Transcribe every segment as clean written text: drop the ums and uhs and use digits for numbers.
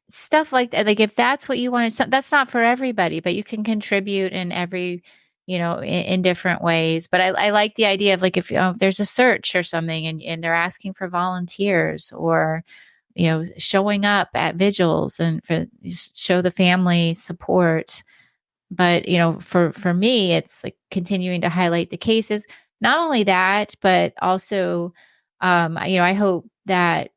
stuff like that. Like if that's what you want to, that's not for everybody, but you can contribute in every, in different ways. But I like the idea of like if there's a search or something and they're asking for volunteers or showing up at vigils and for show the family support. But for me, it's like continuing to highlight the cases. Not only that, but also, I hope that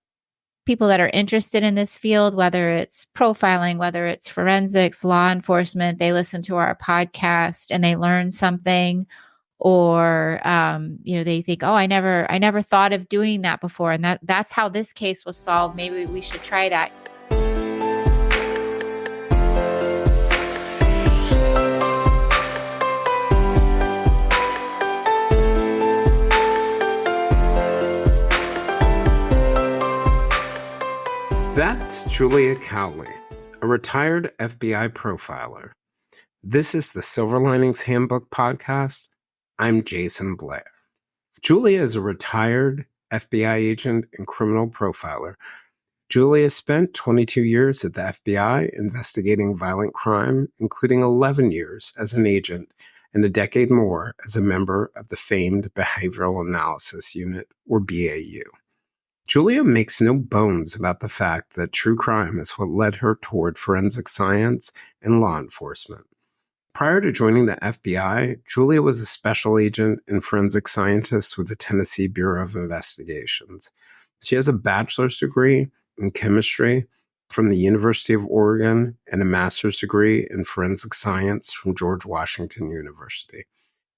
people that are interested in this field, whether it's profiling, whether it's forensics, law enforcement, they listen to our podcast and they learn something, or they think, oh, I never thought of doing that before, and that's how this case was solved. Maybe we should try that. That's Julia Cowley, a retired FBI profiler. This is the Silver Linings Handbook podcast. I'm Jayson Blair. Julia is a retired FBI agent and criminal profiler. Julia spent 22 years at the FBI investigating violent crime, including 11 years as an agent and a decade more as a member of the famed Behavioral Analysis Unit, or BAU. Julia makes no bones about the fact that true crime is what led her toward forensic science and law enforcement. Prior to joining the FBI, Julia was a special agent and forensic scientist with the Tennessee Bureau of Investigations. She has a bachelor's degree in chemistry from the University of Oregon and a master's degree in forensic science from George Washington University.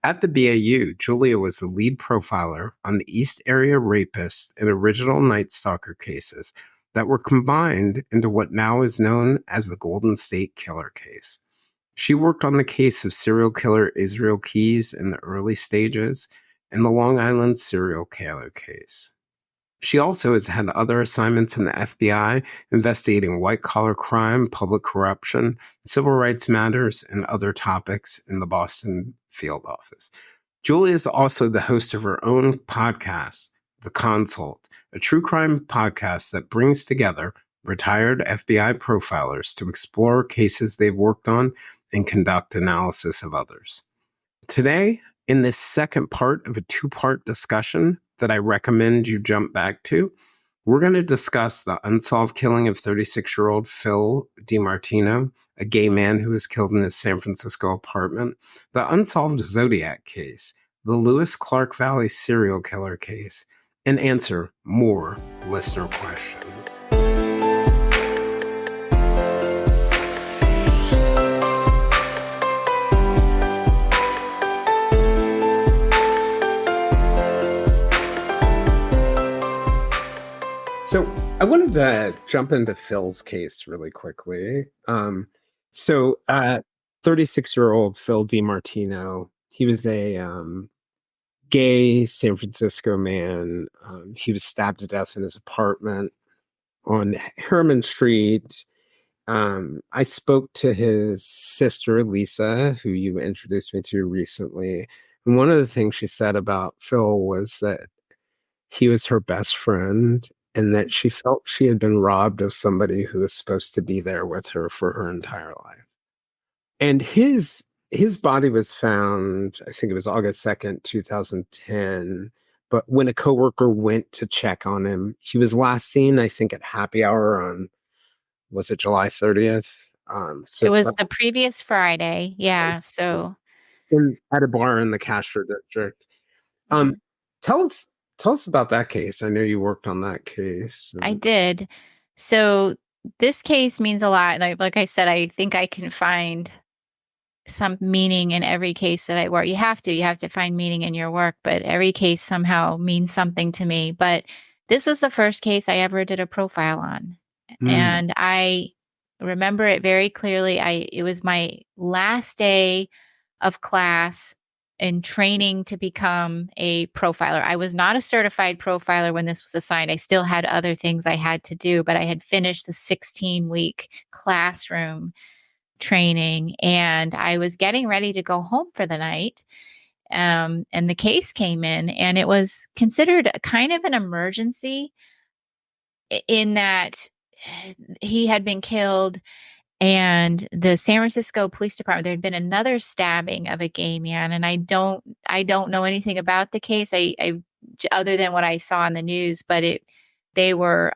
At the BAU, Julia was the lead profiler on the East Area Rapist and original Night Stalker cases that were combined into what now is known as the Golden State Killer case. She worked on the case of serial killer Israel Keyes in the early stages and the Long Island serial killer case. She also has had other assignments in the FBI investigating white-collar crime, public corruption, civil rights matters, and other topics in the Boston field office. Julia is also the host of her own podcast, The Consult, a true crime podcast that brings together retired FBI profilers to explore cases they've worked on and conduct analysis of others. Today, in this second part of a two-part discussion that I recommend you jump back to, we're going to discuss the unsolved killing of 36-year-old Phil Demaro, a gay man who was killed in his San Francisco apartment, the unsolved Zodiac case, the Lewis Clark Valley serial killer case, and answer more listener questions. So I wanted to jump into Phil's case really quickly. 36-year-old Phil Demaro, he was a gay San Francisco man. He was stabbed to death in his apartment on Herman Street. I spoke to his sister, Lisa, who you introduced me to recently. And one of the things she said about Phil was that he was her best friend, and that she felt she had been robbed of somebody who was supposed to be there with her for her entire life. And his body was found, I think it was August 2nd, 2010. But when a coworker went to check on him, he was last seen, I think, at happy hour on, was it July 30th? It was the previous Friday. Yeah. So at a bar in the Castro district. Tell us about that case. I know you worked on that case. I did. So this case means a lot. Like I said, I think I can find some meaning in every case that I work. You have to find meaning in your work, but every case somehow means something to me. But this was the first case I ever did a profile on. And I remember it very clearly. It was my last day of class in training to become a profiler. I was not a certified profiler when this was assigned. I still had other things I had to do, but I had finished the 16-week classroom training and I was getting ready to go home for the night. And the case came in and it was considered kind of an emergency in that he had been killed, and the San Francisco Police Department, there had been another stabbing of a gay man, and I don't know anything about the case. I other than what I saw in the news, but they were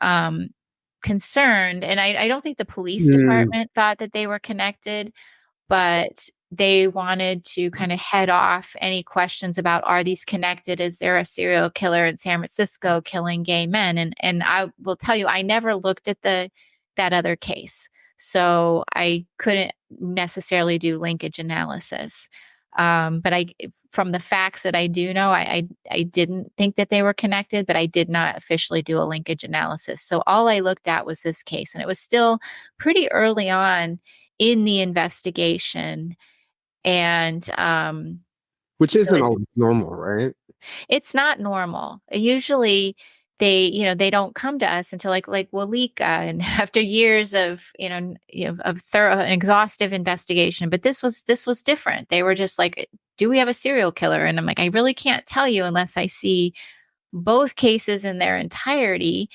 concerned, and I don't think the police Mm. department thought that they were connected, but they wanted to kind of head off any questions about, are these connected? Is there a serial killer in San Francisco killing gay men? And I will tell you, I never looked at that other case, so I couldn't necessarily do linkage analysis. But from the facts that I do know, I didn't think that they were connected, but I did not officially do a linkage analysis. So all I looked at was this case, and it was still pretty early on in the investigation. And Which so isn't always normal, right? it's not normal. Usually they don't come to us until like Walika, and after years of, of thorough and exhaustive investigation. But this was different. They were just like, do we have a serial killer? And I'm like, I really can't tell you unless I see both cases in their entirety.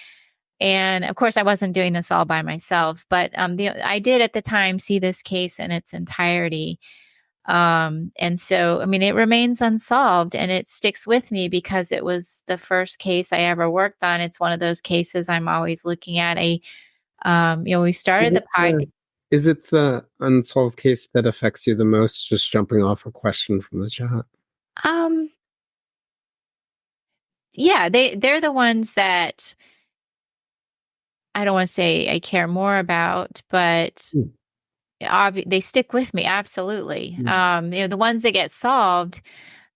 And of course, I wasn't doing this all by myself, but I did at the time see this case in its entirety. And so, I mean, it remains unsolved, and it sticks with me because it was the first case I ever worked on. It's one of those cases I'm always looking at. We Is started it the podcast. is it the unsolved case that affects you the most? Just jumping off a question from the chat. Um, yeah, they're the ones that I don't want to say I care more about, but Mm. they stick with me. Absolutely. Mm. The ones that get solved,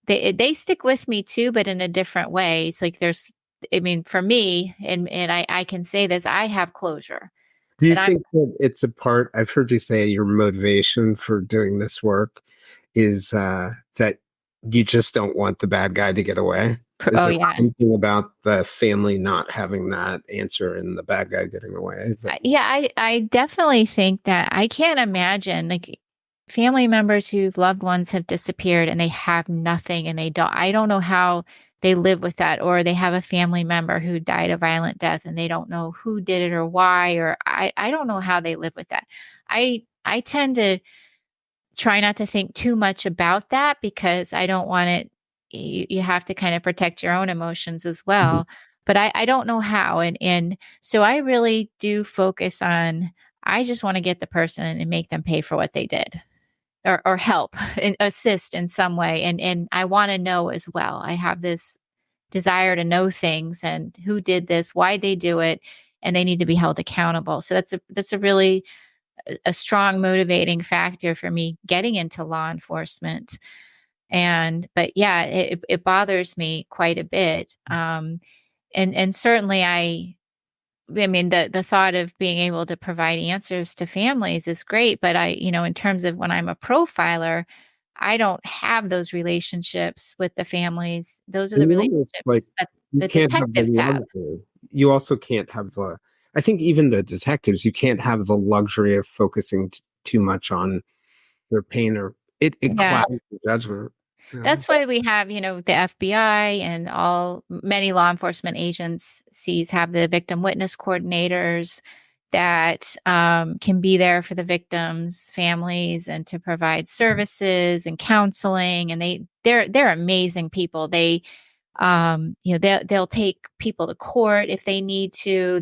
they stick with me too, but in a different way. It's like I mean, for me, and I can say this, I have closure. Do you And I'm think that it's a part? I've heard you say your motivation for doing this work is that you just don't want the bad guy to get away. Is oh there yeah. something about the family not having that answer and the bad guy getting away? Yeah, I definitely think that I can't imagine like family members whose loved ones have disappeared and they have nothing, and I don't know how they live with that, or they have a family member who died a violent death and they don't know who did it or why, or I don't know how they live with that. I tend to try not to think too much about that because I don't want it. You have to kind of protect your own emotions as Mhm. well. But I don't know how. And so I really do focus on, I just want to get the person and make them pay for what they did, or help and assist in some way. And I want to know as well. I have this desire to know things and who did this, why they do it, and they need to be held accountable. So that's a really a strong motivating factor for me getting into law enforcement. But yeah, it bothers me quite a bit. And certainly I mean, the thought of being able to provide answers to families is great, but in terms of when I'm a profiler, I don't have those relationships with the families. Those are the And you almost like relationships that you the can't have the detectives have. luxury. You also can't have the. I think even the detectives, you can't have the luxury of focusing too much on their pain, or it Yeah. clouds the judgment. That's why we have, the FBI and many law enforcement agencies have the victim witness coordinators that can be there for the victims' families and to provide services and counseling. And they're amazing people. They'll take people to court if they need to.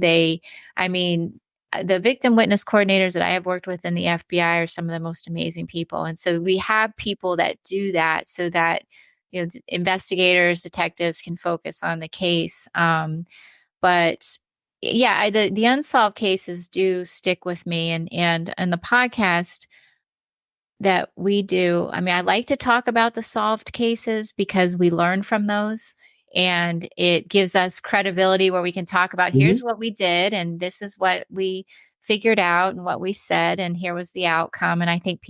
I mean, the victim witness coordinators that I have worked with in the FBI are some of the most amazing people. And so we have people that do that so that, investigators, detectives can focus on the case. But yeah, the unsolved cases do stick with me, and the podcast that we do. I mean, I like to talk about the solved cases because we learn from those, and it gives us credibility where we can talk about, Mhm. here's what we did and this is what we figured out and what we said and here was the outcome. And I think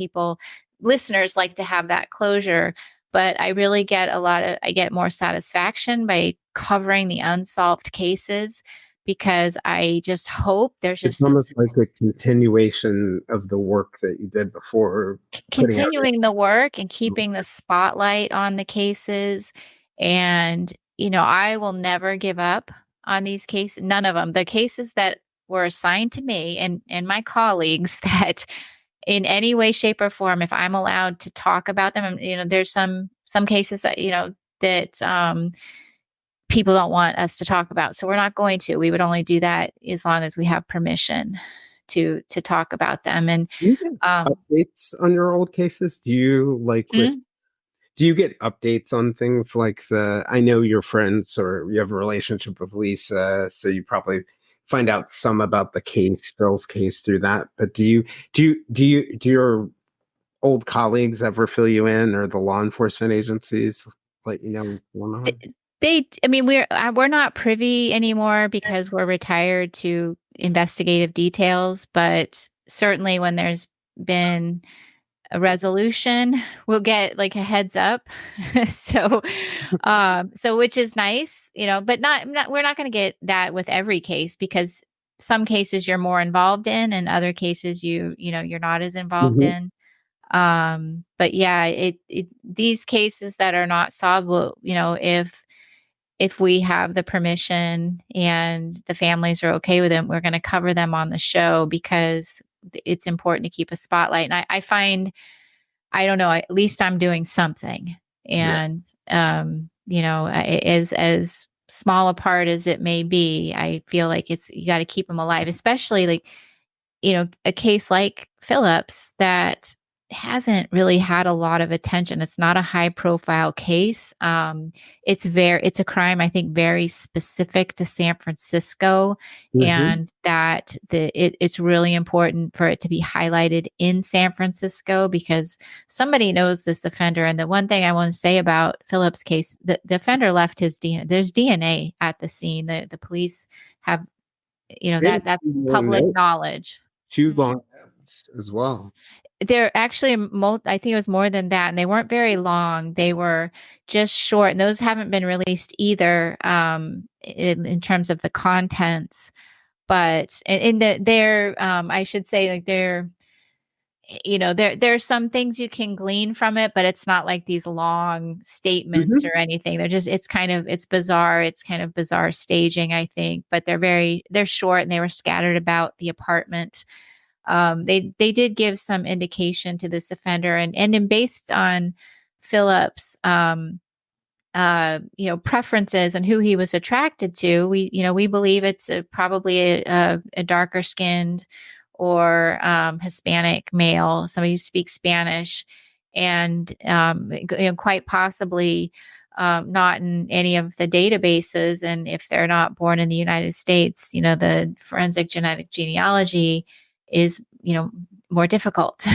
listeners like to have that closure, but I really I get more satisfaction by covering the unsolved cases because I just hope there's It's just almost this like a continuation of the work that you did before, putting out. continuing the work and keeping the spotlight on the cases. And, I will never give up on these cases. None of them. The cases that were assigned to me and my colleagues that in any way, shape, or form, if I'm allowed to talk about them, there's some cases that, that people don't want us to talk about. So we're not going to. We would only do that as long as we have permission to talk about them. And Do you get updates on your old cases? Do you hmm? do you get updates on things like I know you're friends or you have a relationship with Lisa, so you probably find out some about the case, Phil's case through that. But do your old colleagues ever fill you in, or the law enforcement agencies let you know what's going on? I mean, we're not privy anymore because we're retired to investigative details, but certainly when there's been a resolution, we'll get like a heads up. so, so which is nice, but we're not going to get that with every case because some cases you're more involved in and other cases you're not as involved Mhm. in. But yeah, these cases that are not solved will, if we have the permission and the families are okay with it, we're going to cover them on the show because it's important to keep a spotlight. And I find, I don't know, at least I'm doing something. Yeah. And, as small a part as it may be, I feel like you got to keep them alive, especially like, a case like Phillips that hasn't really had a lot of attention. It's not a high profile case. It's a crime, I think, very specific to San Francisco, Hmm. and that it's really important for it to be highlighted in San Francisco because somebody knows this offender. And the one thing I want to say about Phillips' case, the offender left his DNA. There's DNA at the scene. The police have, They had that's two long public notes, knowledge. two Mhm. long notes as well. They're actually, I think it was more than that, and they weren't very long. They were just short, and those haven't been released either, in terms of the contents. But in they're, I should say, like there's some things you can glean from it, but it's not like these long statements Hmm. or anything. It's bizarre. It's kind of bizarre staging, I think, but they're short and they were scattered about the apartment. They did give some indication to this offender, and then based on Phillips, preferences and who he was attracted to, we believe it's probably a darker skinned or Hispanic male, somebody who speaks Spanish, and quite possibly not in any of the databases. And if they're not born in the United States, the forensic genetic genealogy is, more difficult.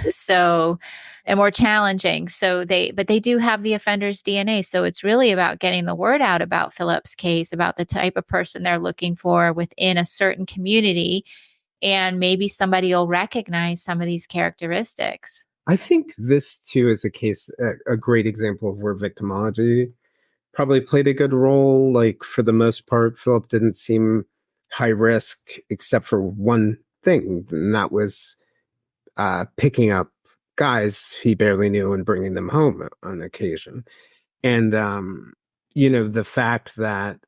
So, and more challenging. But they do have the offender's DNA. So it's really about getting the word out about Philip's case, about the type of person they're looking for within a certain community. And maybe somebody will recognize some of these characteristics. I think this too is a great example of where victimology probably played a good role. Like for the most part, Philip didn't seem high risk except for one thing, and that was picking up guys he barely knew and bringing them home on occasion. And the fact that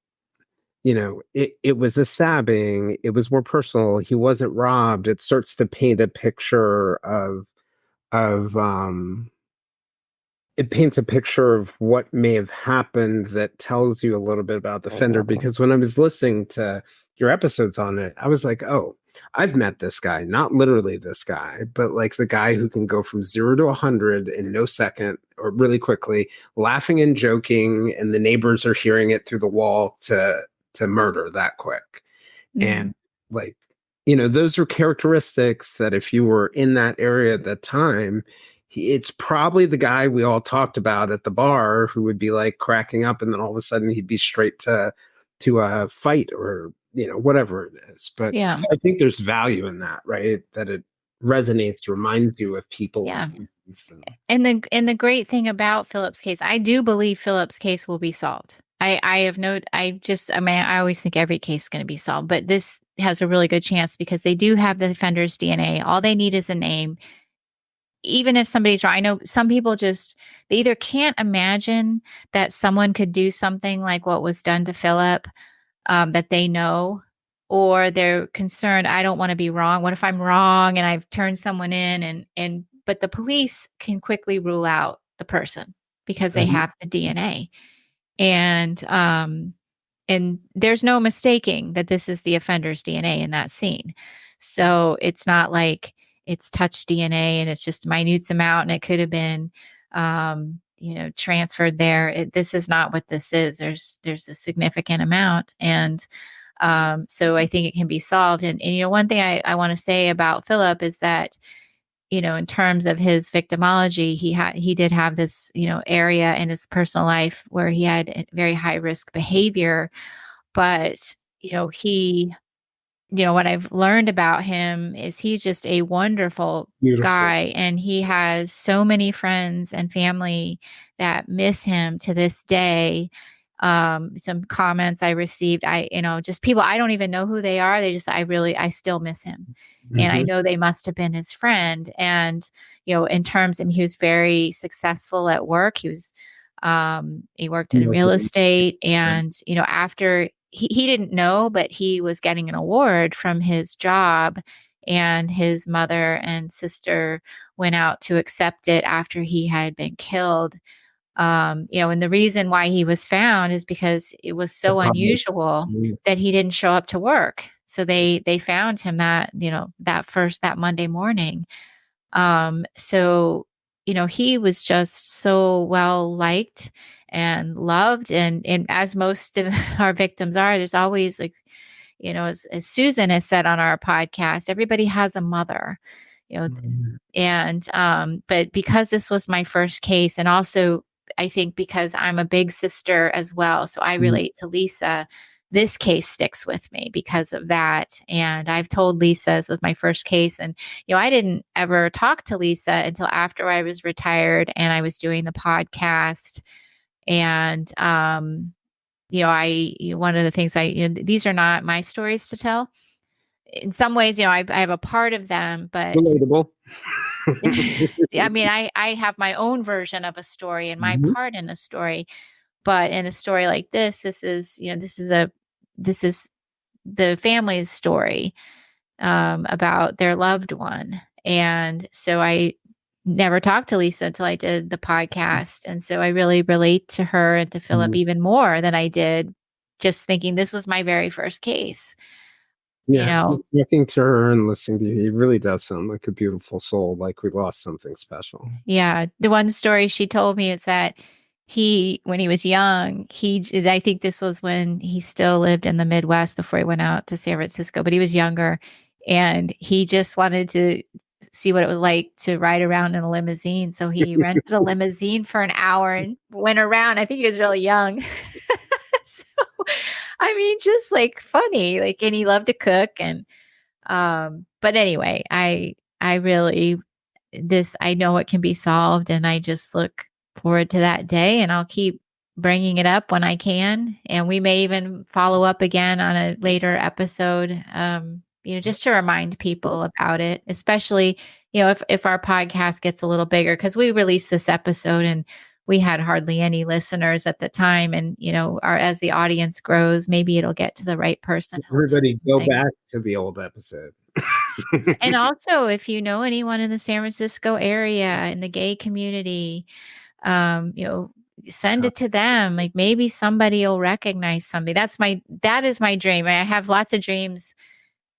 it was a stabbing, it was more personal. He wasn't robbed. It starts to paint a picture of it paints a picture of what may have happened that tells you a little bit about the fender. Because when I was listening to your episodes on it, I was like, oh, I've met this guy, not literally this guy, but like the guy who can go from 0 to 100 in no second or really quickly, laughing and joking, and the neighbors are hearing it through the wall to murder that quick. And Mm. like, those are characteristics that if you were in that area at that time, it's probably the guy we all talked about at the bar who would be like cracking up, and then all of a sudden he'd be straight to a fight or whatever it is. But Yeah. I think there's value in that, right? That it resonates, reminds you of people Yeah. and things. And the great thing about Philip's case, I do believe Philip's case will be solved. I have no, I mean, I always think every case is going to be solved, but this has a really good chance because they do have the offender's DNA. All they need is a name. Even if somebody's wrong, I know some people they either can't imagine that someone could do something like what was done to Philip, that they know, or they're concerned, I don't want to be wrong. What if I'm wrong and I've turned someone in, but the police can quickly rule out the person because they Mhm. have the DNA. And there's no mistaking that this is the offender's DNA in that scene. So it's not like it's touch DNA and it's just a minute amount and it could have been transferred there. This is not what this is. There's a significant amount. And so I think it can be solved. And one thing I want to say about Philip is that, in terms of his victimology, he did have this, area in his personal life where he had very high risk behavior. But, what I've learned about him is he's just a wonderful Beautiful. guy, and he has so many friends and family that miss him to this day. Some comments I received, just people, I don't even know who they are. I still miss him. And I Mhm. know they must have been his friend. And, in terms of, he was very successful at work. He worked in real estate, and, after he didn't know, but he was getting an award from his job, and his mother and sister went out to accept it after he had been killed. And the reason why he was found is because it was The so public. unusual that he didn't show up to work. So they found him that Monday morning. So he was just so well liked and loved. And as most of our victims are, there's always, like, as Susan has said on our podcast, everybody has a mother, you know, Mhm. but because this was my first case, and also I think because I'm a big sister as well, so I relate to Lisa, this case sticks with me because of that. And I've told Lisa this was my first case, and I didn't ever talk to Lisa until after I was retired and I was doing the podcast. And one of the things these are not my stories to tell. In some ways, I have a part of them, but Relatable. I mean, I have my own version of a story and my Mhm. part in a story. But in a story like this is the family's story, about their loved one. And so I never talked to Lisa until I did the podcast. And so I really relate to her and to Philip Mhm. even more than I did just thinking this was my very first case, you Yeah, know. talking to her and listening to you, he really does sound like a beautiful soul, like we lost something special. Yeah. The one story she told me is that when he was young, I think this was when he still lived in the Midwest before he went out to San Francisco, but he was younger, and he just wanted to see what it was like to ride around in a limousine. So he rented a limousine for an hour and went around. I think he was really young. So, I mean, just like funny, like, and he loved to cook. But anyway, I really, I know it can be solved, and I just look forward to that day, and I'll keep bringing it up when I can. And we may even follow up again on a later episode, just to remind people about it, especially, if our podcast gets a little bigger, because we released this episode and we had hardly any listeners at the time. And, as the audience grows, maybe it'll get to the right person who'll know Everybody go something. back to the old episode. And also, if you know anyone in the San Francisco area, in the gay community, um, you know, send it to them. Like, maybe somebody will recognize somebody. That is my dream. I have lots of dreams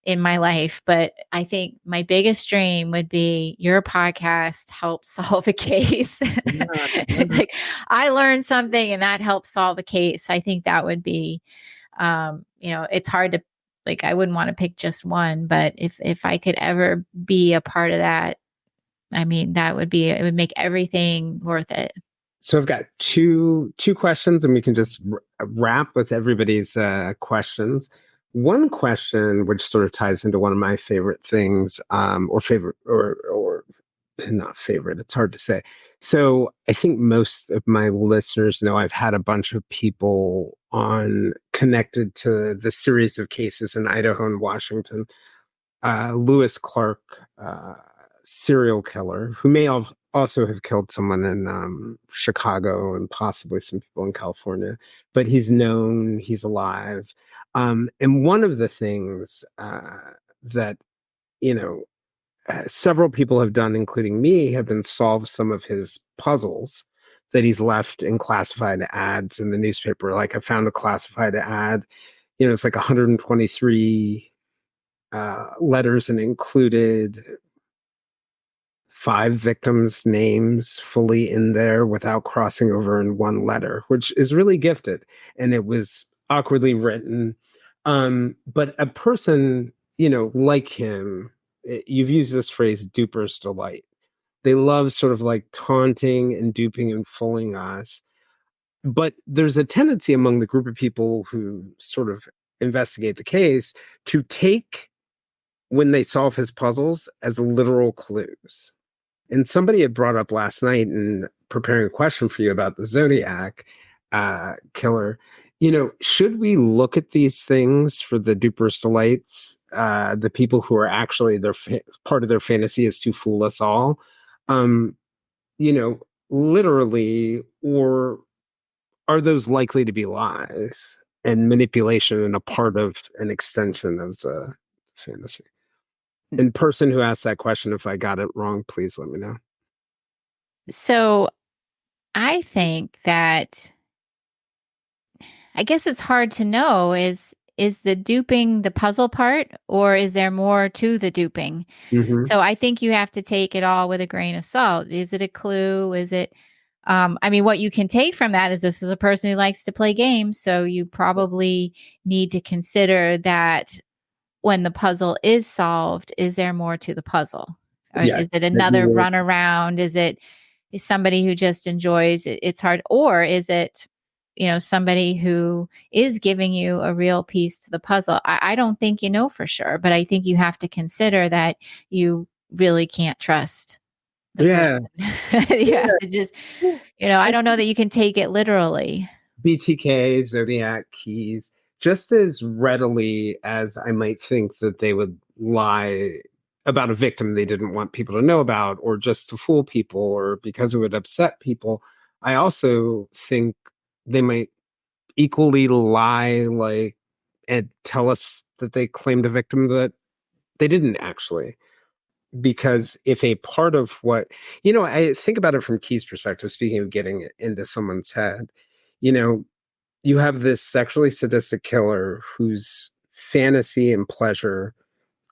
in my life, but I think my biggest dream would be your podcast helps solve a case. Yeah. Like, I learned something and that helps solve a case. I think that would be, it's hard to, like, I wouldn't want to pick just one, but if I could ever be a part of that, I mean, it would make everything worth it. So I've got two questions, and we can just wrap with everybody's questions. One question, which sort of ties into one of my favorite things, or favorite, or not favorite. It's hard to say. So I think most of my listeners know I've had a bunch of people on connected to the series of cases in Idaho and Washington. Lewis Clark, serial killer, who may also have killed someone in Chicago and possibly some people in California, but he's known, he's alive. And one of the things that, you know, several people have done, including me, have been solve some of his puzzles that he's left in classified ads in the newspaper. Like I found a classified ad, it's like 123 letters and included 5 victims' names fully in there without crossing over in one letter, which is really gifted. And it was awkwardly written. But a person, like him, you've used this phrase, duper's delight. They love sort of like taunting and duping and fooling us. But there's a tendency among the group of people who sort of investigate the case to take when they solve his puzzles as literal clues. And somebody had brought up last night in preparing a question for you about the Zodiac Killer. Should we look at these things for the duper's delights, the people who are actually part of their fantasy is to fool us all, literally, or are those likely to be lies and manipulation and a part of an extension of the fantasy? And person who asked that question, if I got it wrong, please let me know. So I think that, I guess it's hard to know, is the duping the puzzle part, or is there more to the duping? Mm-hmm. So I think you have to take it all with a grain of salt. Is it a clue? Is it, what you can take from that is this is a person who likes to play games. So you probably need to consider that when the puzzle is solved, is there more to the puzzle? Or is it another runaround? Is somebody who just enjoys it? It's hard. Or is it, somebody who is giving you a real piece to the puzzle? I don't think you know for sure, but I think you have to consider that you really can't trust the person. You have to just, I don't know that you can take it literally. BTK, Zodiac keys, just as readily as I might think that they would lie about a victim they didn't want people to know about, or just to fool people, or because it would upset people, I also think they might equally lie, and tell us that they claimed a victim that they didn't actually. Because if a part of what, I think about it from Key's perspective, speaking of getting into someone's head, you have this sexually sadistic killer whose fantasy and pleasure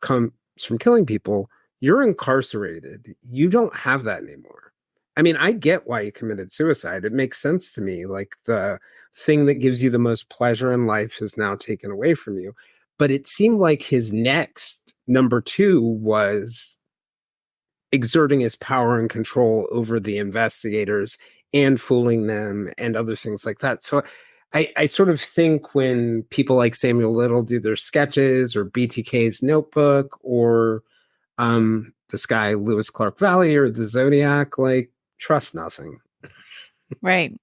comes from killing people. You're incarcerated. You don't have that anymore. I mean, I get why he committed suicide. It makes sense to me. Like the thing that gives you the most pleasure in life is now taken away from you. But it seemed like his next number 2 was exerting his power and control over the investigators and fooling them and other things like that. So I sort of think when people like Samuel Little do their sketches, or BTK's Notebook, or this guy Lewis Clark Valley, or the Zodiac, trust nothing. Right.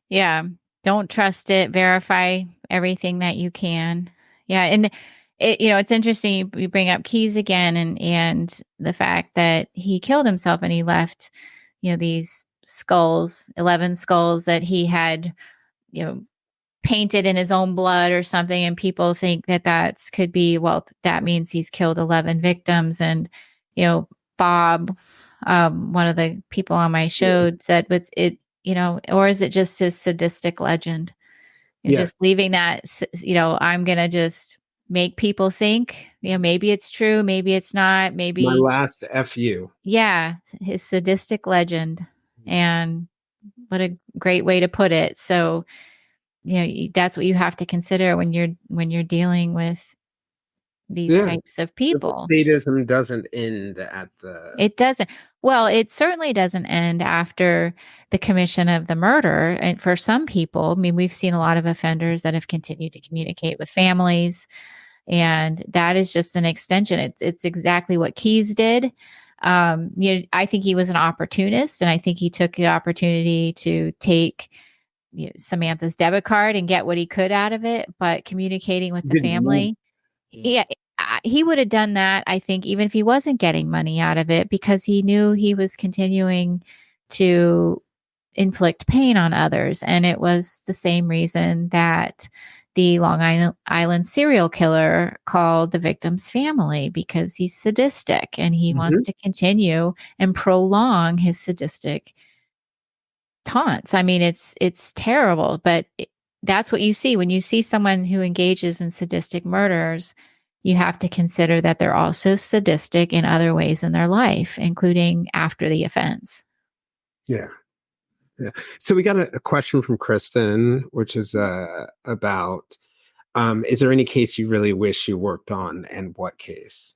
Yeah. Don't trust it. Verify everything that you can. Yeah. And it's interesting you bring up Keys again, and the fact that he killed himself and he left, these skulls, 11 skulls that he had, painted in his own blood or something. And people think that could be, well, that means he's killed 11 victims. And, Bob, one of the people on my show, said, but or is it just his sadistic legend? Just leaving that, I'm going to just make people think, maybe it's true, maybe it's not, maybe my last FU. Yeah, his sadistic legend. And what a great way to put it. So, that's what you have to consider when you're dealing with these types of people. Sadism doesn't end at the... It doesn't. Well, it certainly doesn't end after the commission of the murder. And for some people, we've seen a lot of offenders that have continued to communicate with families, and that is just an extension. It's exactly what Keys did. I think he was an opportunist, and I think he took the opportunity to take Samantha's debit card and get what he could out of it. But communicating with the family, he would have done that, I think, even if he wasn't getting money out of it, because he knew he was continuing to inflict pain on others. And it was the same reason that the Long Island serial killer called the victim's family, because he's sadistic and he wants Mhm. to continue and prolong his sadistic taunts. I mean, it's terrible, but that's what you see when you see someone who engages in sadistic murders. You have to consider that they're also sadistic in other ways in their life, including after the offense. Yeah. Yeah. So we got a question from Kristen, which is about is there any case you really wish you worked on, and what case?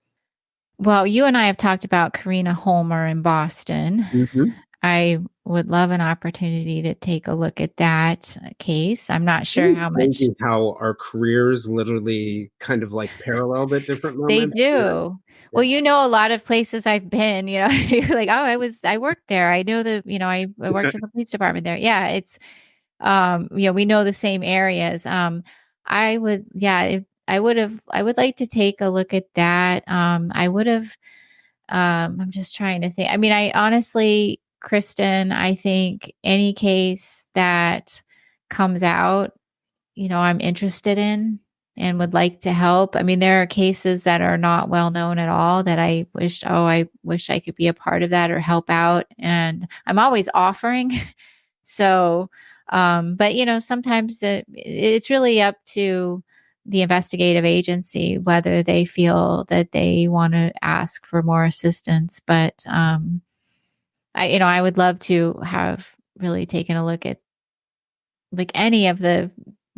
Well, you and I have talked about Karina Holmer in Boston. Mhm. I would love an opportunity to take a look at that case. I'm not sure It's how much amazing how our careers literally kind of like paralleled at different they moments. Yeah. do. Yeah. Well, a lot of places I've been, you're like, oh, I worked there. I know I worked in the police department there. Yeah, it's, we know the same areas. I would, yeah, I would like to take a look at that. I would have, I'm just trying to think. I mean, I honestly, Kristen, I think any case that comes out, I'm interested in and would like to help. I mean, there are cases that are not well known at all that I wish I could be a part of that or help out. And I'm always offering. So, but sometimes it's really up to the investigative agency whether they feel that they want to ask for more assistance. But I would love to have really taken a look at like any of the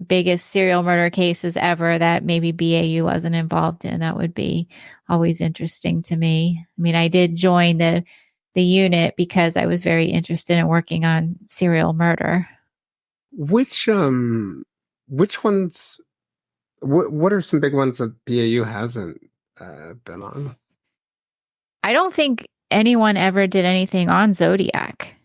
biggest serial murder cases ever that maybe BAU wasn't involved in. That would be always interesting to me. I mean, I did join the unit because I was very interested in working on serial murder. Which ones what are some big ones that BAU hasn't been on? I don't think anyone ever did anything on Zodiac,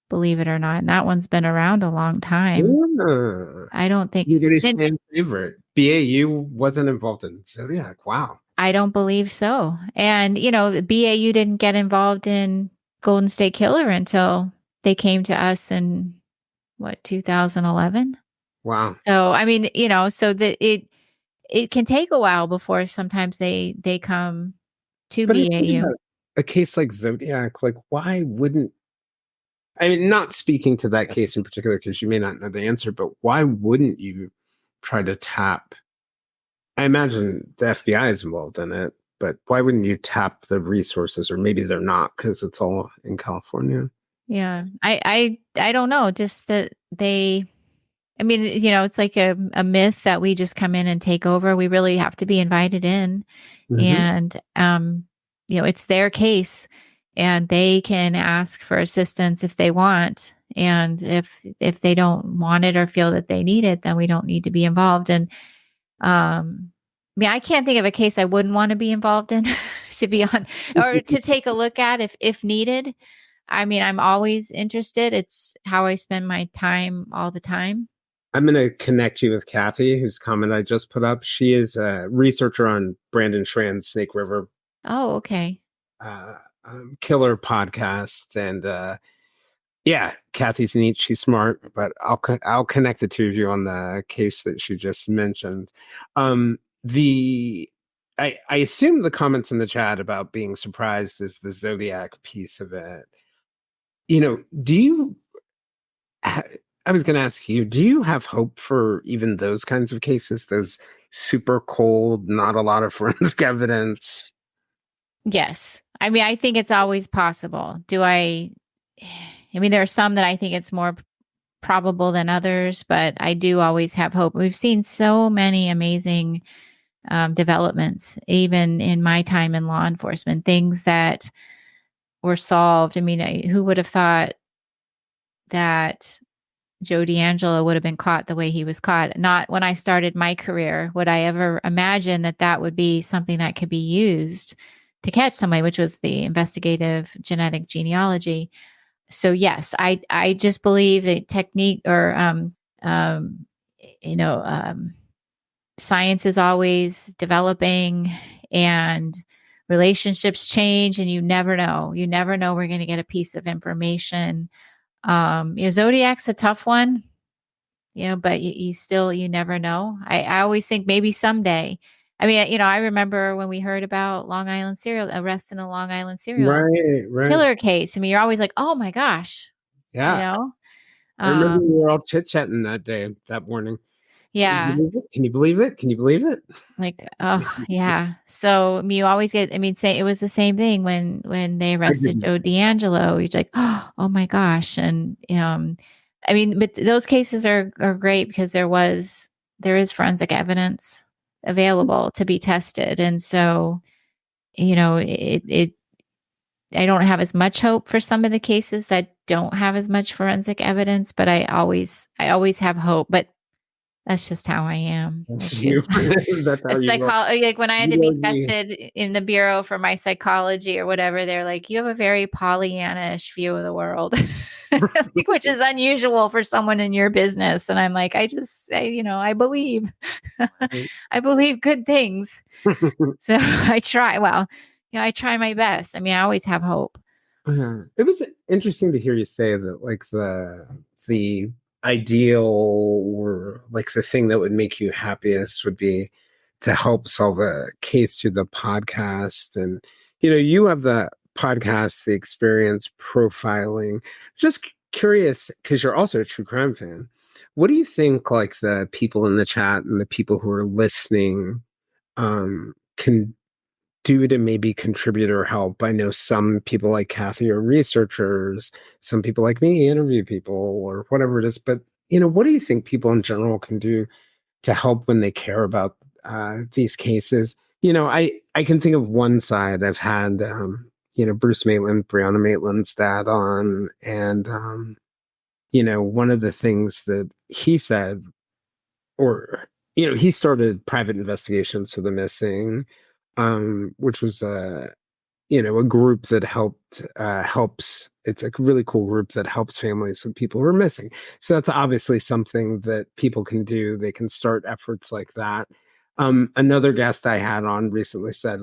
believe it or not. And that one's been around a long time. Yeah. I don't think You get a then fan favorite. BAU wasn't involved in Zodiac. Wow. I don't believe so. And BAU didn't get involved in Golden State Killer until they came to us in what, 2011. Wow. So I mean, so that it can take a while before sometimes they come to But I think BAU. about a case like Zodiac, like why wouldn't I mean, not speaking to that case in particular, because you may not know the answer, but why wouldn't you try to tap? I imagine the FBI is involved in it, but why wouldn't you tap the resources? Or maybe they're not because it's all in California. Yeah. I don't know, just that they I mean, it's like a myth that we just come in and take over. We really have to be invited in. Hmm. And it's their case and they can ask for assistance if they want. And if they don't want it or feel that they need it, then we don't need to be involved. And I mean, I can't think of a case I wouldn't want to be involved in to be on or to take a look at if needed. I mean, I'm always interested. It's how I spend my time all the time. I'm going to connect you with Kathy, whose comment I just put up. She is a researcher on Brandon Strand's Snake River Oh, okay. uh, Killer podcast. And yeah, Kathy's neat. She's smart, but I'll connect the two of you on the case that she just mentioned. The I assume the comments in the chat about being surprised is the Zodiac piece of it. Do you? I was going to ask you, do you have hope for even those kinds of cases? Those super cold, not a lot of forensic evidence. Yes. I mean, I think it's always possible. I mean, there are some that I think it's more probable than others, but I do always have hope. We've seen so many amazing developments, even in my time in law enforcement, things that were solved. I mean, who would have thought that Joe D'Angelo would have been caught the way he was caught? Not when I started my career would I ever imagine that that would be something that could be used to catch somebody, which was the investigative genetic genealogy. So yes, I just believe that technique or um, you know um, science is always developing, and relationships change, and you never know. You never know we're going to get a piece of information. Zodiac's a tough one, but you never know. I always think maybe someday. I mean, I remember when we heard about arrest in a Long Island serial Right. killer case. I mean, you're always like, oh my gosh, you Yeah. know? I remember we Um, were all chit-chatting that morning. yeah, Can you believe it? Can you believe it? like, oh yeah. So you always get, I mean, say it was the same thing when they I arrested didn't. Joe D'Angelo. You're like, oh my gosh. And I mean, but those cases are great because there is forensic evidence available to be tested. And so, it I don't have as much hope for some of the cases that don't have as much forensic evidence, but I always have hope. But that's just how I am. That's It's you. just That's a how you are. like when I had to You be are me. tested in the bureau for my psychology or whatever, they're like, you have a very Pollyanna-ish view of the world, like, which is unusual for someone in your business. And I'm like, I believe, I believe good things. So I try. Well, I try my best. I mean, I always have hope. Yeah. It was interesting to hear you say that, like the ideal, or like the thing that would make you happiest would be to help solve a case through the podcast. And you have the podcast, the experience profiling. Just curious, because you're also a true crime fan. What do you think, like, the people in the chat and the people who are listening can do to maybe contribute or help? I know some people like Kathy are researchers, some people like me interview people or whatever it is. But what do you think people in general can do to help when they care about these cases? I can think of one side. I've had Bruce Maitland, Breonna Maitland's dad on, and one of the things that he said, or he started private investigations for the missing, which was a group that helps. It's a really cool group that helps families with people who are missing. So that's obviously something that people can do. They can start efforts like that. Another guest I had on recently said,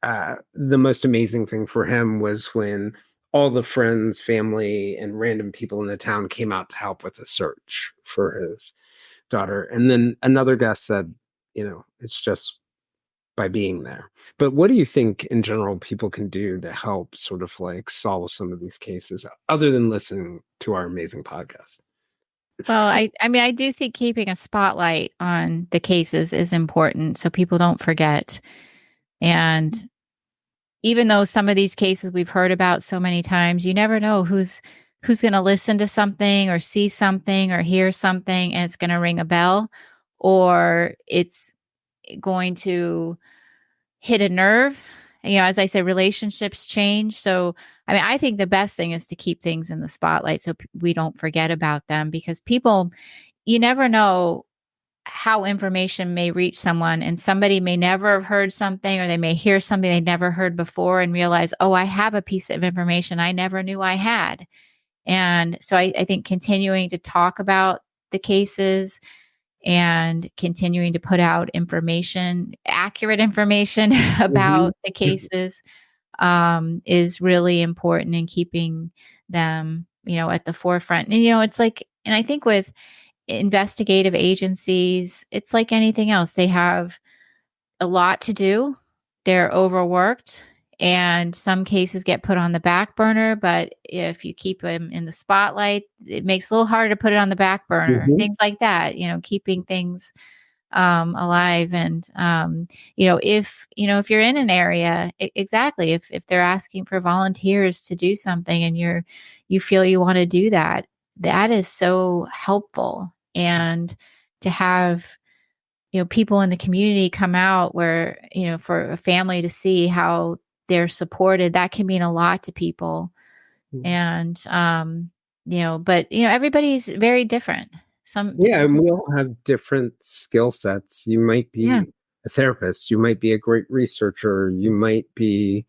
the most amazing thing for him was when all the friends, family, and random people in the town came out to help with the search for his daughter. And then another guest said, it's just by being there. But what do you think in general people can do to help sort of like solve some of these cases other than listening to our amazing podcast? Well, I mean, I do think keeping a spotlight on the cases is important so people don't forget. And even though some of these cases we've heard about so many times, you never know who's going to listen to something or see something or hear something and it's going to ring a bell, or it's going to hit a nerve. As I said, relationships change. So, I mean, I think the best thing is to keep things in the spotlight so we don't forget about them, because you never know how information may reach someone, and somebody may never have heard something, or they may hear something they never heard before and realize, oh, I have a piece of information I never knew I had. And so I think continuing to talk about the cases and continuing to put out accurate information Mhm. about the cases, is really important in keeping them, at the forefront. And, it's like, and I think with investigative agencies, it's like anything else. They have a lot to do. They're overworked, and some cases get put on the back burner. But if you keep them in the spotlight, it makes it a little harder to put it on the back burner. Mhm. Things like that, keeping things alive. And if you're in an area, exactly, if they're asking for volunteers to do something and you feel you want to do that, that is so helpful. And to have people in the community come out, where for a family to see how they're supported, that can mean a lot to people. And but everybody's very different. Yeah, Some and we all have different skill sets. You might Yeah, be a therapist, you might be a great researcher, you might be,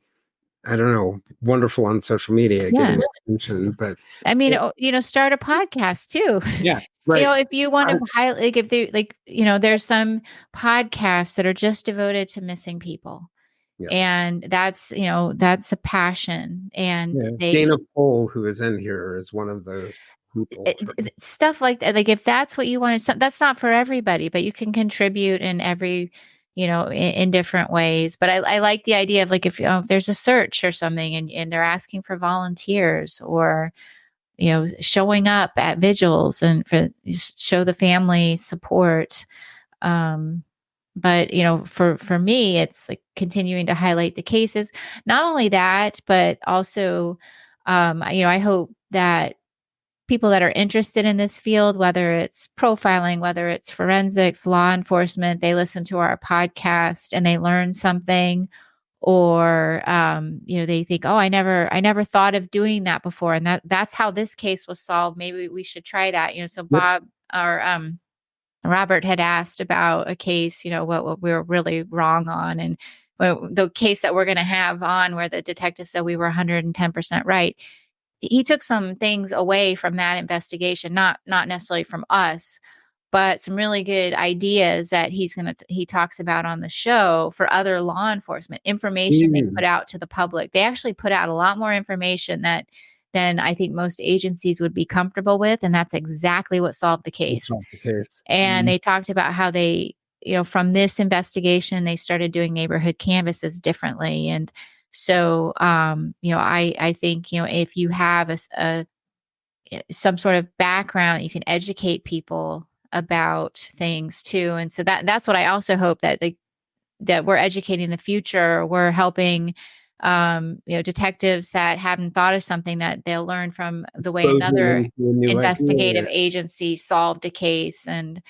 I don't know, wonderful on social media, yeah. getting attention. But I mean, it, start a podcast too. yeah, Right. if you want I, to highlight, like if they like, there's some podcasts that are just devoted to missing people. yeah. And that's a passion. And Yeah. they Dana Pohl, who is in here, is one of those people. stuff like that, like if that's what you want to, that's not for everybody, but you can contribute in every, in different ways. But I like the idea of like if there's a search or something, and they're asking for volunteers, or showing up at vigils and for show the family support. um but for me, it's like continuing to highlight the cases. Not only that, but also I hope that people that are interested in this field, whether it's profiling, whether it's forensics, law enforcement, they listen to our podcast and they learn something. Or they think, oh, I never thought of doing that before, and that's how this case was solved. Maybe we should try that. So Yep. Bob, or Robert, had asked about a case, what we were really wrong on. And the case that we're going to have on, where the detective said we were 110% right. He took some things away from that investigation, not necessarily from us, but some really good ideas that he talks about on the show for other law enforcement information they Mm, put out to the public. They actually put out a lot more information than I think most agencies would be comfortable with, and that's exactly what solved the that's case. not the case. And they talked about how they, from this investigation, they started doing neighborhood canvases differently. And so, I think, if you have some sort of background, you can educate people about things too. And so that's what I also hope, that we're educating the future. We're helping, detectives that haven't thought of something, that they'll learn from the way Exposing another them to a new idea. investigative agency solved a case. And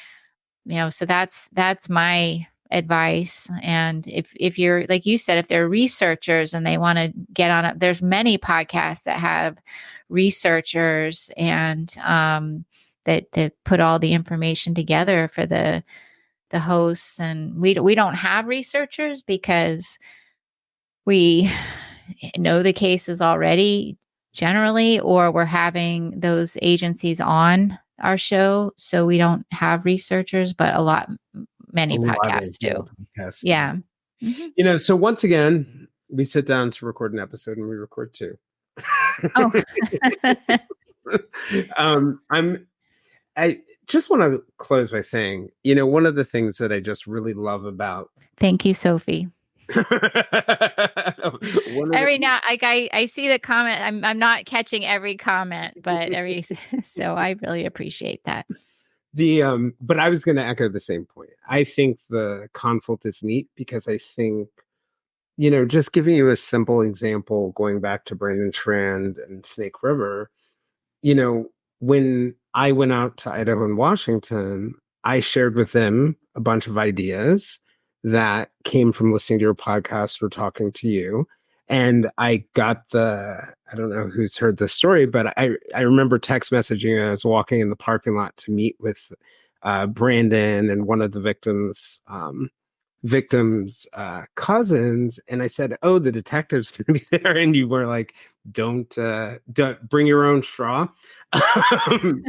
so that's my advice. And if you're, like you said, if they're researchers and they want to get on it, there's many podcasts that have researchers, and that put all the information together for the hosts. And we don't have researchers because we know the cases already generally, or we're having those agencies on our show, so we don't have researchers. But A many lot of podcasts do. podcasts. Yeah. Mhm. So once again, we sit down to record an episode and we record two. Oh. I'm I just want to close by saying, one of the things that I just really love about Thank you, Sophie. one of Every the now, like I see the comment. I'm not catching every comment, but so I really appreciate that. but I was going to echo the same point. I think the consult is neat because I think, just giving you a simple example, going back to Brandon Strand and Snake River, you know, when I went out to Idaho and Washington, I shared with them a bunch of ideas that came from listening to your podcast or talking to you. And I got I don't know who's heard this story, but I remember text messaging. I was walking in the parking lot to meet with Brandon and one of the victims' cousins, and I said, "Oh, the detective's gonna be there," and you were like, don't bring your own straw." They're going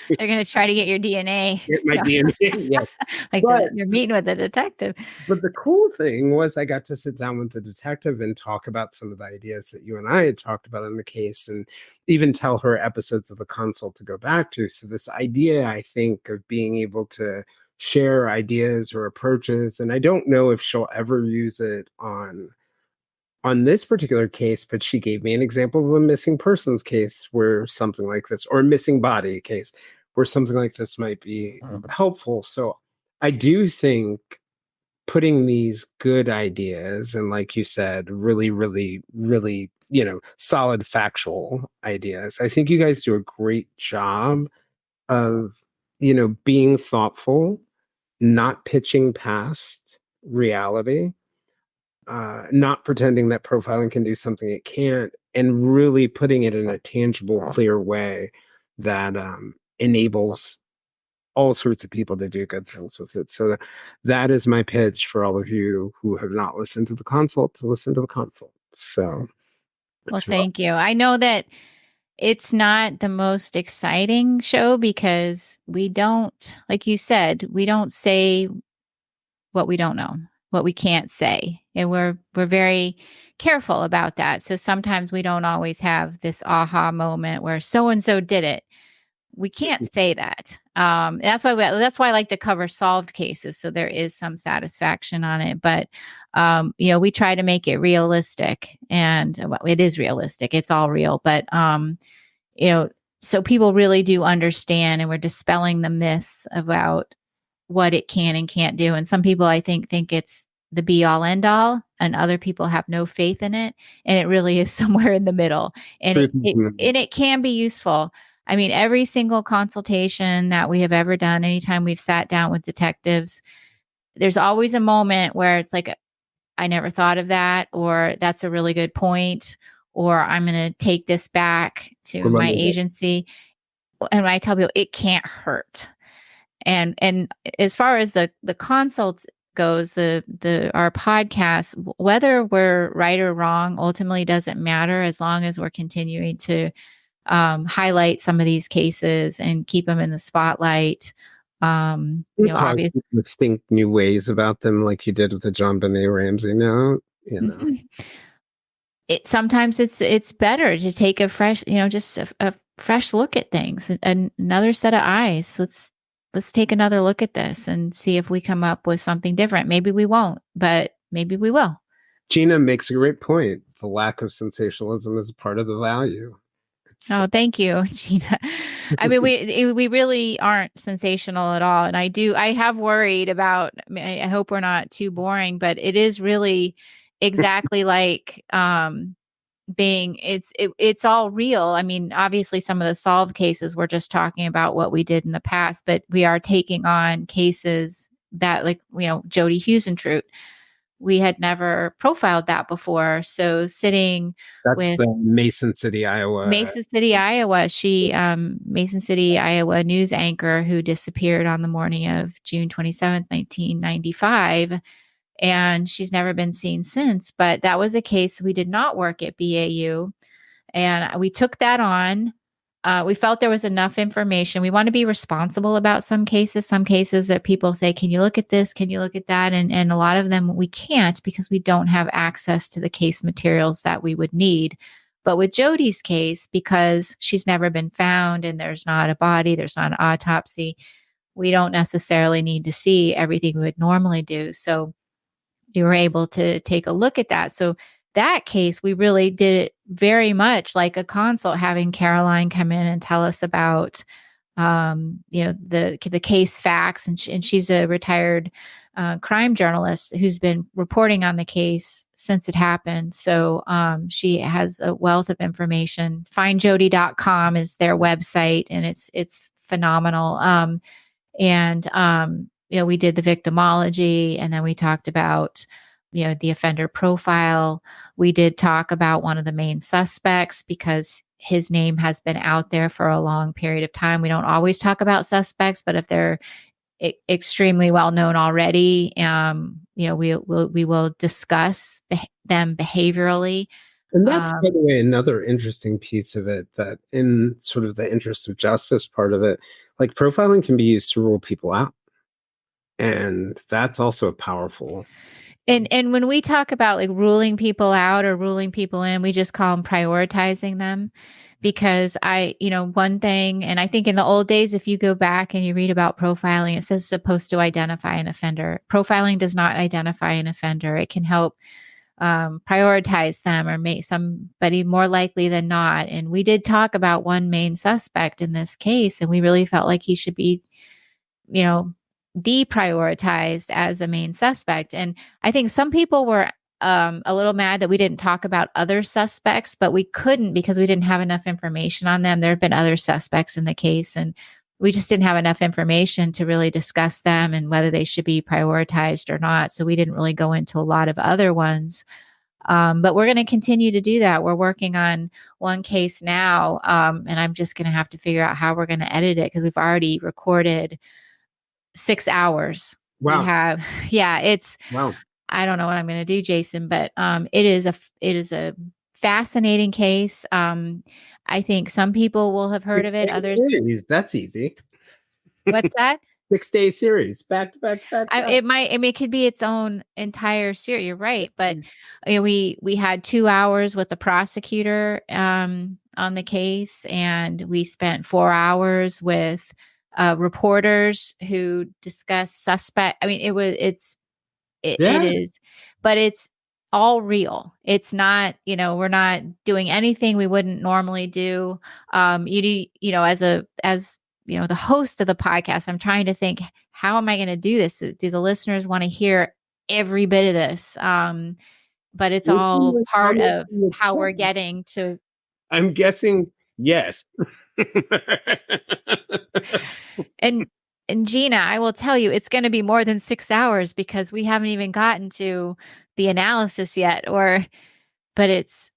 to try to get your DNA. It might be in yes. Like But you're meeting with a detective. the cool thing was I got to sit down with the detective and talk about some of the ideas that you and I had talked about in the case, and even tell her episodes of the consult to go back to. So this idea, I think, of being able to share ideas or approaches, and I don't know if she'll ever use it on this particular case, but she gave me an example of a missing persons case where something like this, or a missing body case where something like this might be helpful. So I do think putting these good ideas and, like you said, really, really, really, solid factual ideas, I think you guys do a great job of, being thoughtful, not pitching past reality, not pretending that profiling can do something it can't, and really putting it in a tangible, clear way that enables all sorts of people to do good things with it. So that is my pitch for all of you who have not listened to the consult, to listen to the consult. So Well, that's thank you. I know that It's not the most exciting show because we don't, like you said, we don't say what we don't know, what we can't say. And we're very careful about that. So sometimes we don't always have this aha moment where so and so did it. We can't say that. That's why I like to cover solved cases, so there is some satisfaction on it. But we try to make it realistic, and well, it is realistic. It's all real, but you know, so people really do understand, and we're dispelling the myths about what it can and can't do. And some people, I think it's the be all end all, and other people have no faith in it, and it really is somewhere in the middle. And it can be useful. I mean, every single consultation that we have ever done, anytime we've sat down with detectives, there's always a moment where it's like, I never thought of that, or that's a really good point, or I'm going to take this back to my agency. And I tell people it can't hurt. And as far as the consults goes, the our podcast, whether we're right or wrong ultimately doesn't matter, as long as we're continuing to highlight some of these cases and keep them in the spotlight. Obviously, think new ways about them, like you did with the John Benet Ramsey note. Sometimes it's better to take a fresh, just a fresh look at things, another set of eyes. Let's take another look at this and see if we come up with something different. Maybe we won't, but maybe we will. Gina makes a great point. The lack of sensationalism is part of the value. Oh, thank you, Gina. I mean, we really aren't sensational at all. And I have worried about, I hope we're not too boring, but it is really exactly like it's all real. I mean, obviously some of the solved cases, we're just talking about what we did in the past, but we are taking on cases that, like, Jody Huisentruit, we had never profiled that before. So sitting with Mason City, Iowa. She Mason City, Iowa news anchor who disappeared on the morning of June 27th, 1995. And she's never been seen since. But that was a case we did not work at BAU. And we took that on. We felt there was enough information. We want to be responsible about some cases that people say, can you look at this? Can you look at that? And a lot of them we can't, because we don't have access to the case materials that we would need. But with Jody's case, because she's never been found and there's not a body, there's not an autopsy, we don't necessarily need to see everything we would normally do. So you were able to take a look at that. So that case, we really did it very much like a consult, having Caroline come in and tell us about, the case facts. And she's a retired crime journalist who's been reporting on the case since it happened. So she has a wealth of information. Findjody.com is their website, and it's phenomenal. We did the victimology, and then we talked about, the offender profile. We did talk about one of the main suspects, because his name has been out there for a long period of time. We don't always talk about suspects, but if they're extremely well known already, we will discuss them behaviorally. And that's, by the way, another interesting piece of it, that in sort of the interest of justice part of it, like, profiling can be used to rule people out. And that's also a powerful. And when we talk about, like, ruling people out or ruling people in, we just call them prioritizing them. Because one thing, and I think in the old days, if you go back and you read about profiling, it says it's supposed to identify an offender. Profiling does not identify an offender. It can help prioritize them or make somebody more likely than not. And we did talk about one main suspect in this case, and we really felt like he should be, deprioritized as a main suspect. And I think some people were a little mad that we didn't talk about other suspects, but we couldn't, because we didn't have enough information on them. There have been other suspects in the case, and we just didn't have enough information to really discuss them and whether they should be prioritized or not. So we didn't really go into a lot of other ones. But we're going to continue to do that. We're working on one case now, and I'm just going to have to figure out how we're going to edit it, because we've already recorded 6 hours. Wow. Wow. I don't know what I'm going to do, Jayson, but it is a fascinating case. I think some people will have heard of it. Others, That's easy. what's that? 6-day series, back to back to back to back. It could be its own entire series. You're right, but we had 2 hours with the prosecutor on the case, and we spent 4 hours with reporters who discussed suspect. I mean, it is, but it's all real. It's not, we're not doing anything we wouldn't normally do. As the host of the podcast, I'm trying to think, how am I going to do this? Do the listeners want to hear every bit of this? But it's all part of how we're getting to. I'm guessing yes. And Gina, I will tell you, it's going to be more than 6 hours because we haven't even gotten to the analysis yet. But it's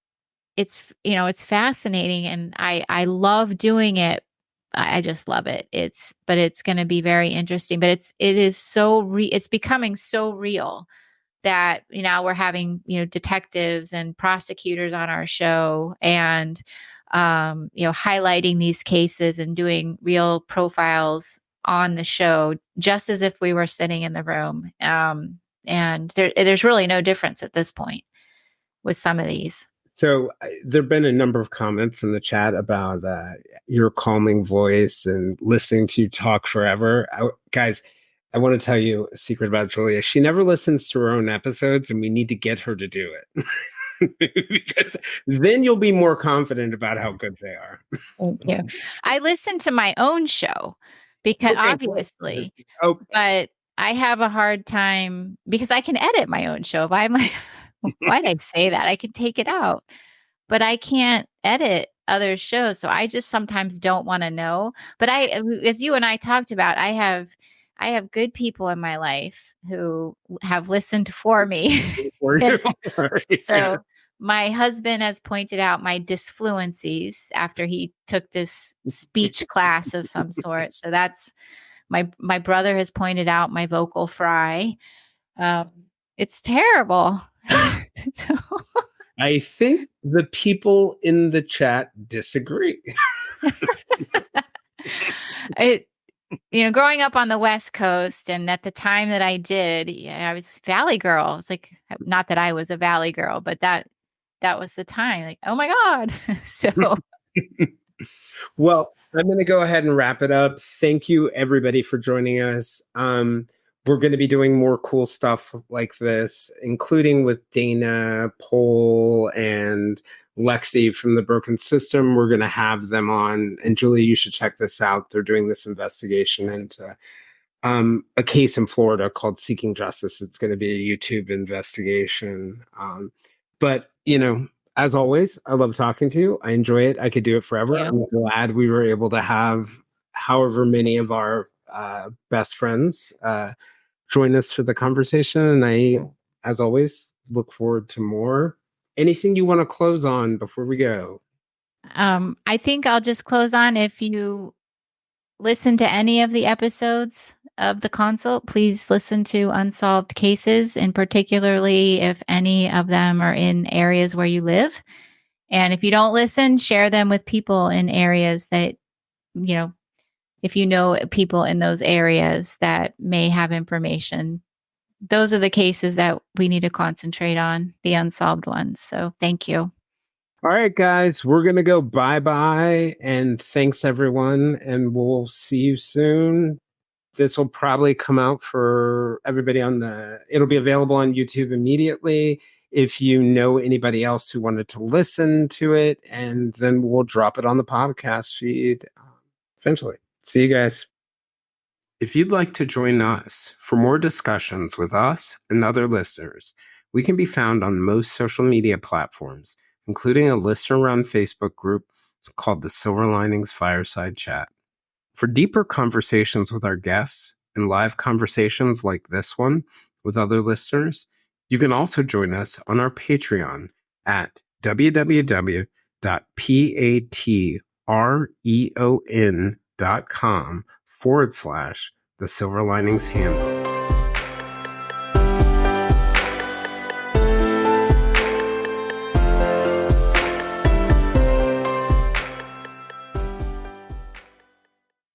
it's fascinating, and I love doing it. I just love it. But it's going to be very interesting. But it's becoming so real that now we're having detectives and prosecutors on our show, and highlighting these cases and doing real profiles on the show, just as if we were sitting in the room. And there's really no difference at this point with some of these. So there have been a number of comments in the chat about your calming voice and listening to you talk forever. Guys, I want to tell you a secret about Julia. She never listens to her own episodes, and we need to get her to do it. Because then you'll be more confident about how good they are. Thank you. I listen to my own show because obviously, but I have a hard time because I can edit my own show. If I'm like, why'd I say that? I can take it out, but I can't edit other shows. So I just sometimes don't want to know. But as you and I talked about, I have good people in my life who have listened for me. So my husband has pointed out my disfluencies after he took this speech class of some sort. So that's my brother has pointed out my vocal fry. It's terrible. So, I think the people in the chat disagree. Growing up on the West Coast, and at the time that I did, I was Valley Girl. It's like, not that I was a Valley Girl, but that was the time. Like, oh my God. So, well, I'm going to go ahead and wrap it up. Thank you, everybody, for joining us. We're going to be doing more cool stuff like this, including with Dana, Paul, and Lexi from The Broken System. We're going to have them on. And Julie, you should check this out. They're doing this investigation into a case in Florida called Seeking Justice. It's going to be a YouTube investigation. But, as always, I love talking to you. I enjoy it. I could do it forever. I'm glad we were able to have however many of our best friends join us for the conversation. And I, as always, look forward to more. Anything you want to close on before we go? I think I'll just close on, if you listen to any of the episodes of the consult, please listen to Unsolved Cases, and particularly if any of them are in areas where you live. And if you don't listen, share them with people in areas that, if you know people in those areas that may have information. Those are the cases that we need to concentrate on, the unsolved ones. So thank you. All right, guys, we're going to go bye-bye. And thanks, everyone. And we'll see you soon. This will probably come out for everybody it'll be available on YouTube immediately. If you know anybody else who wanted to listen to it, and then we'll drop it on the podcast feed eventually. See you guys. If you'd like to join us for more discussions with us and other listeners, we can be found on most social media platforms, including a listener-run Facebook group called the Silver Linings Fireside Chat. For deeper conversations with our guests and live conversations like this one with other listeners, you can also join us on our Patreon at www.patreon.com/The Silver Linings Handbook.